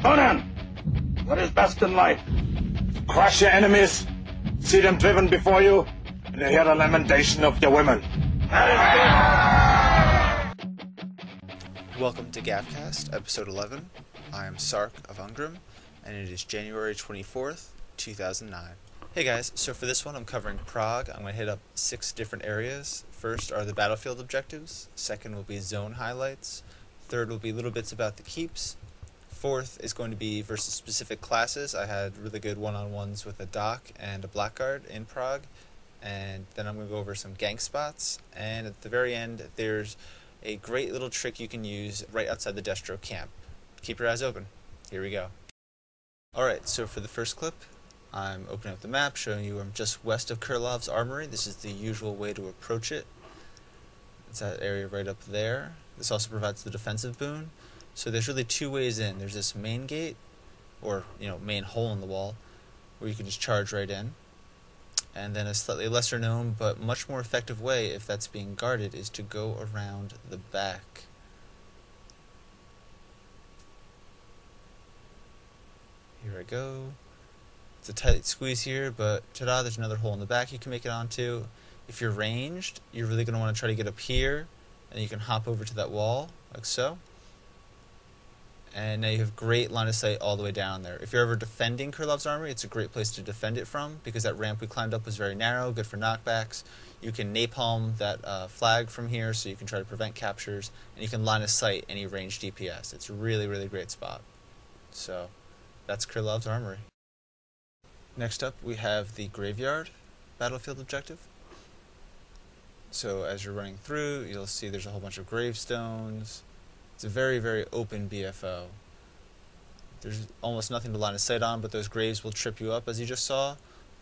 Conan, what is best in life? Crush your enemies, see them driven before you, and you hear the lamentation of your women. That is good. Welcome to GAFcast, episode 11. I am Sark of Ungrim, and it is January 24th, 2009. Hey guys, so for this one I'm covering Prague. I'm going to hit up 6 different areas. First are the battlefield objectives. Second will be zone highlights. Third will be little bits about the keeps. Fourth is going to be versus specific classes. I had really good one-on-ones with a doc and a blackguard in Prague. And then I'm going to go over some gank spots. And at the very end, there's a great little trick you can use right outside the Destro camp. Keep your eyes open. Here we go. Alright, so for the first clip, I'm opening up the map, showing you I'm just west of Kurlov's armory. This is the usual way to approach it. It's that area right up there. This also provides the defensive boon. So there's really 2 ways in. There's this main gate, or main hole in the wall, where you can just charge right in. And then a slightly lesser known, but much more effective way, if that's being guarded, is to go around the back. Here I go. It's a tight squeeze here, but ta-da, there's another hole in the back you can make it onto. If you're ranged, you're really going to want to try to get up here, and you can hop over to that wall, like so. And now you have great line of sight all the way down there. If you're ever defending Kurlov's armory, it's a great place to defend it from, because that ramp we climbed up was very narrow, good for knockbacks. You can napalm that flag from here, so you can try to prevent captures, and you can line of sight any ranged DPS. It's a really, really great spot. So, that's Kurlov's armory. Next up, we have the graveyard battlefield objective. So as you're running through, you'll see there's a whole bunch of gravestones. It's a very, very open BFO. There's almost nothing to line of sight on, but those graves will trip you up, as you just saw.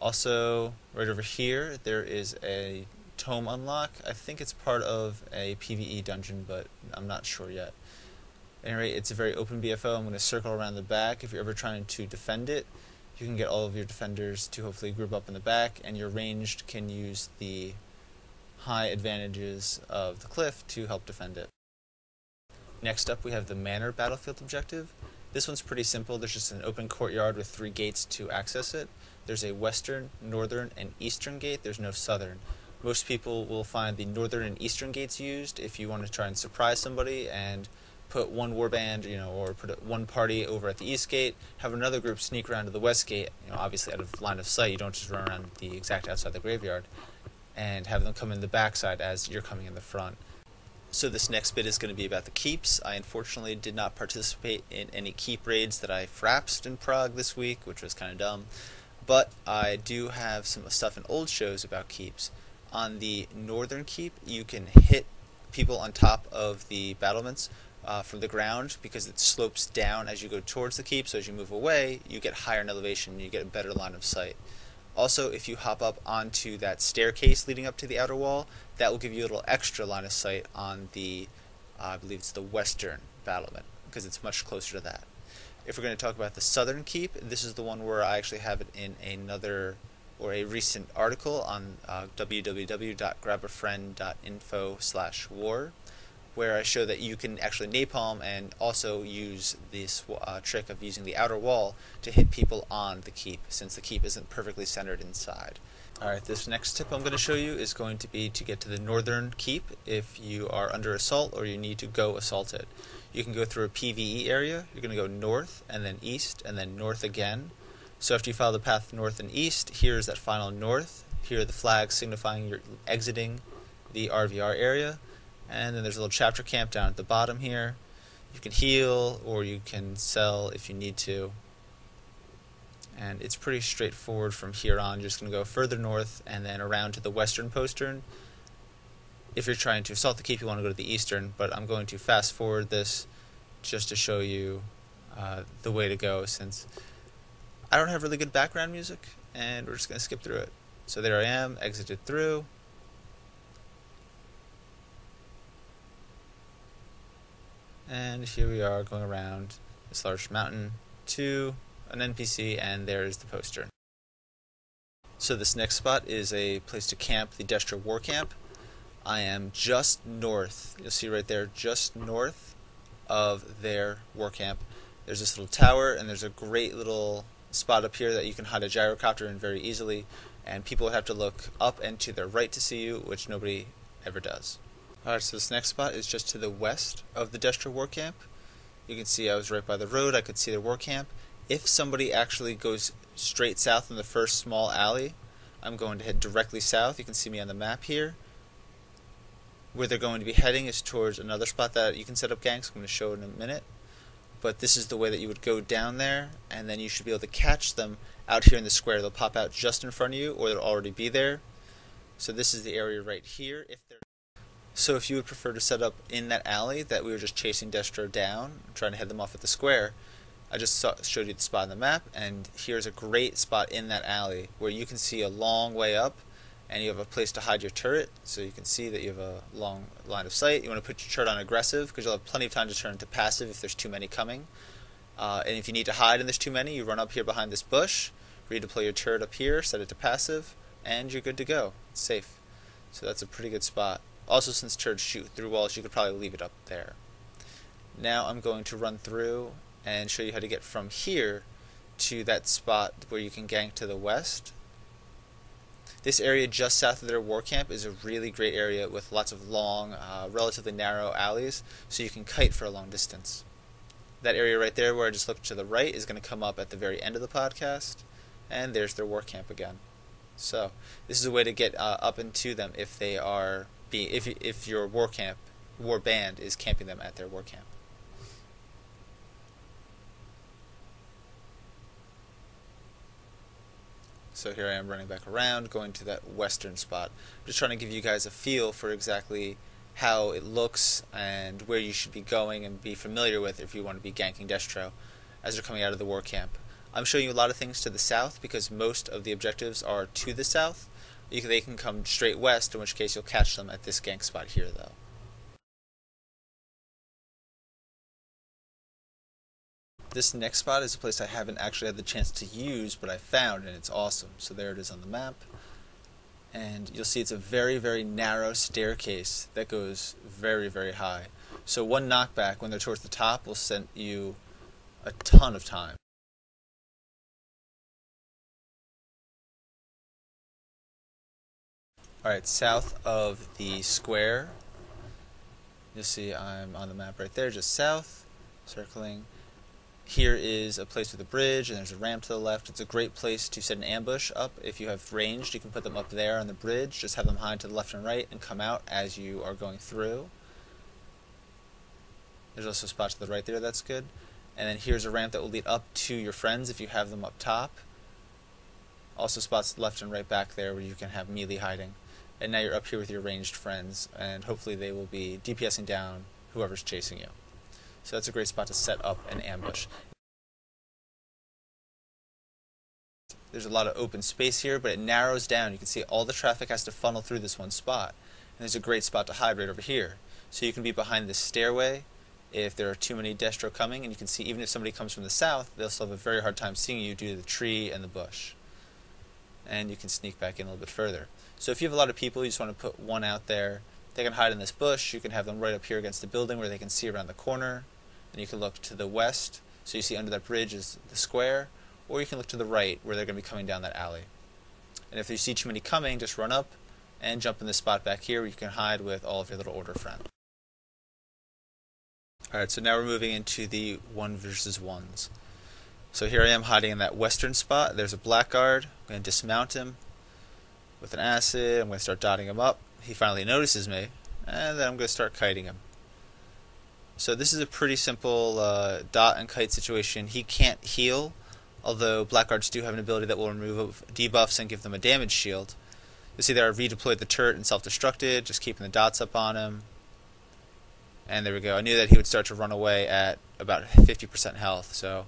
Also, right over here, there is a tome unlock. I think it's part of a PvE dungeon, but I'm not sure yet. Anyway, it's a very open BFO. I'm going to circle around the back. If you're ever trying to defend it, you can get all of your defenders to hopefully group up in the back, and your ranged can use the high advantages of the cliff to help defend it. Next up, we have the manor battlefield objective. This one's pretty simple. There's just an open courtyard with 3 gates to access it. There's a western, northern, and eastern gate. There's no southern. Most people will find the northern and eastern gates used if you want to try and surprise somebody and put one warband, or put one party over at the east gate, have another group sneak around to the west gate, obviously out of line of sight. You don't just run around the exact outside the graveyard, and have them come in the backside as you're coming in the front. So this next bit is going to be about the keeps. I unfortunately did not participate in any keep raids that I frapsed in Prague this week, which was kind of dumb, but I do have some stuff in old shows about keeps. On the northern keep, you can hit people on top of the battlements from the ground, because it slopes down as you go towards the keep, so as you move away, you get higher in elevation, you get a better line of sight. Also, if you hop up onto that staircase leading up to the outer wall, that will give you a little extra line of sight on the, I believe it's the western battlement, because it's much closer to that. If we're going to talk about the southern keep, this is the one where I actually have it in another, or a recent article on www.grabafriend.info/war, where I show that you can actually napalm and also use this trick of using the outer wall to hit people on the keep, since the keep isn't perfectly centered inside. Alright, this next tip I'm going to show you is going to be to get to the northern keep if you are under assault or you need to go assault it. You can go through a PvE area. You're going to go north, and then east, and then north again. So after you follow the path north and east, here's that final north. Here are the flags signifying you're exiting the RVR area. And then there's a little chapter camp down at the bottom here. You can heal, or you can sell if you need to. And it's pretty straightforward from here on. You're just going to go further north and then around to the western postern. If you're trying to assault the keep, you want to go to the eastern, but I'm going to fast forward this just to show you the way to go, since I don't have really good background music, and we're just going to skip through it. So there I am, exited through. And here we are going around this large mountain to an NPC, and there's the postern. So this next spot is a place to camp, the Destro War Camp. I am just north, you'll see right there, just north of their war camp. There's this little tower, and there's a great little spot up here that you can hide a gyrocopter in very easily, and people would have to look up and to their right to see you, which nobody ever does. Alright, so this next spot is just to the west of the Destra war camp. You can see I was right by the road, I could see their war camp. If somebody actually goes straight south in the first small alley, I'm going to head directly south. You can see me on the map here. Where they're going to be heading is towards another spot that you can set up ganks. I'm going to show it in a minute. But this is the way that you would go down there, and then you should be able to catch them out here in the square. They'll pop out just in front of you, or they'll already be there. So this is the area right here. So if you would prefer to set up in that alley that we were just chasing Destro down, trying to head them off at the square, I just showed you the spot on the map, and here's a great spot in that alley where you can see a long way up, and you have a place to hide your turret, so you can see that you have a long line of sight. You want to put your turret on aggressive, because you'll have plenty of time to turn into passive if there's too many coming. And if you need to hide and there's too many, you run up here behind this bush, redeploy your turret up here, set it to passive, and you're good to go. It's safe. So that's a pretty good spot. Also, since turrets shoot through walls, you could probably leave it up there. Now I'm going to run through and show you how to get from here to that spot where you can gank to the west. This area just south of their war camp is a really great area with lots of long, relatively narrow alleys, so you can kite for a long distance. That area right there where I just looked to the right is going to come up at the very end of the podcast, and there's their war camp again. So this is a way to get up into them if they are if your war band is camping them at their war camp. So here I am running back around, going to that western spot. I'm just trying to give you guys a feel for exactly how it looks and where you should be going and be familiar with if you want to be ganking Destro as they're coming out of the war camp. I'm showing you a lot of things to the south because most of the objectives are to the south. They can come straight west, in which case you'll catch them at this gank spot here though. This next spot is a place I haven't actually had the chance to use, but I found, and it's awesome. So there it is on the map. And you'll see it's a very, very narrow staircase that goes very, very high. So one knockback when they're towards the top will send you a ton of time. Alright, south of the square, you'll see I'm on the map right there, just south, circling. Here is a place with a bridge, and there's a ramp to the left. It's a great place to set an ambush up. If you have ranged, you can put them up there on the bridge. Just have them hide to the left and right and come out as you are going through. There's also a spot to the right there that's good. And then here's a ramp that will lead up to your friends if you have them up top. Also spots left and right back there where you can have melee hiding. And now you're up here with your ranged friends, and hopefully they will be DPSing down whoever's chasing you. So that's a great spot to set up an ambush. There's a lot of open space here, but it narrows down. You can see all the traffic has to funnel through this one spot. And there's a great spot to hide right over here. So you can be behind this stairway if there are too many Destro coming, and you can see even if somebody comes from the south, they'll still have a very hard time seeing you due to the tree and the bush. And you can sneak back in a little bit further. So if you have a lot of people, you just want to put one out there. They can hide in this bush. You can have them right up here against the building where they can see around the corner. And you can look to the west, so you see under that bridge is the square, or you can look to the right where they're going to be coming down that alley. And if you see too many coming, just run up and jump in this spot back here where you can hide with all of your little order friends. Alright, so now we're moving into the 1 versus 1s. So here I am hiding in that western spot. There's a blackguard. I'm going to dismount him with an acid. I'm going to start dotting him up. He finally notices me, and then I'm going to start kiting him. So this is a pretty simple dot and kite situation. He can't heal, although blackguards do have an ability that will remove debuffs and give them a damage shield. You'll see there I redeployed the turret and self-destructed, just keeping the dots up on him. And there we go. I knew that he would start to run away at about 50% health, so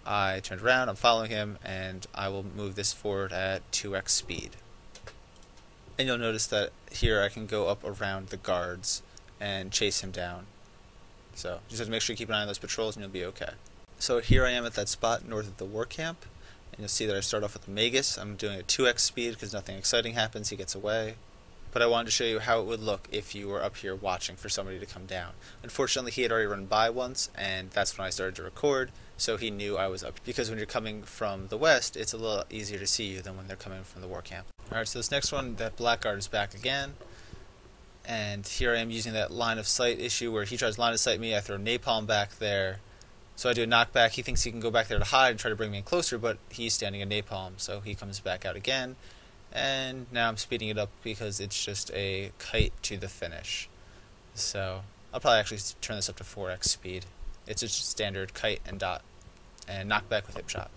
I turned around, I'm following him, and I will move this forward at 2x speed. And you'll notice that here I can go up around the guards and chase him down. So just have to make sure you keep an eye on those patrols and you'll be okay. So here I am at that spot north of the war camp, and you'll see that I start off with the Magus. I'm doing a 2x speed because nothing exciting happens, he gets away. but I wanted to show you how it would look if you were up here watching for somebody to come down. Unfortunately, he had already run by once, and that's when I started to record, so he knew I was up. Because when you're coming from the west, it's a little easier to see you than when they're coming from the war camp. Alright, so this next one, that blackguard is back again. And here I am using that line of sight issue where he tries to line of sight me, I throw napalm back there. So I do a knockback, he thinks he can go back there to hide and try to bring me in closer, but he's standing in napalm, so he comes back out again. And now I'm speeding it up because it's just a kite to the finish. So I'll probably actually turn this up to 4x speed. It's just standard kite and dot, and knockback with hip shot.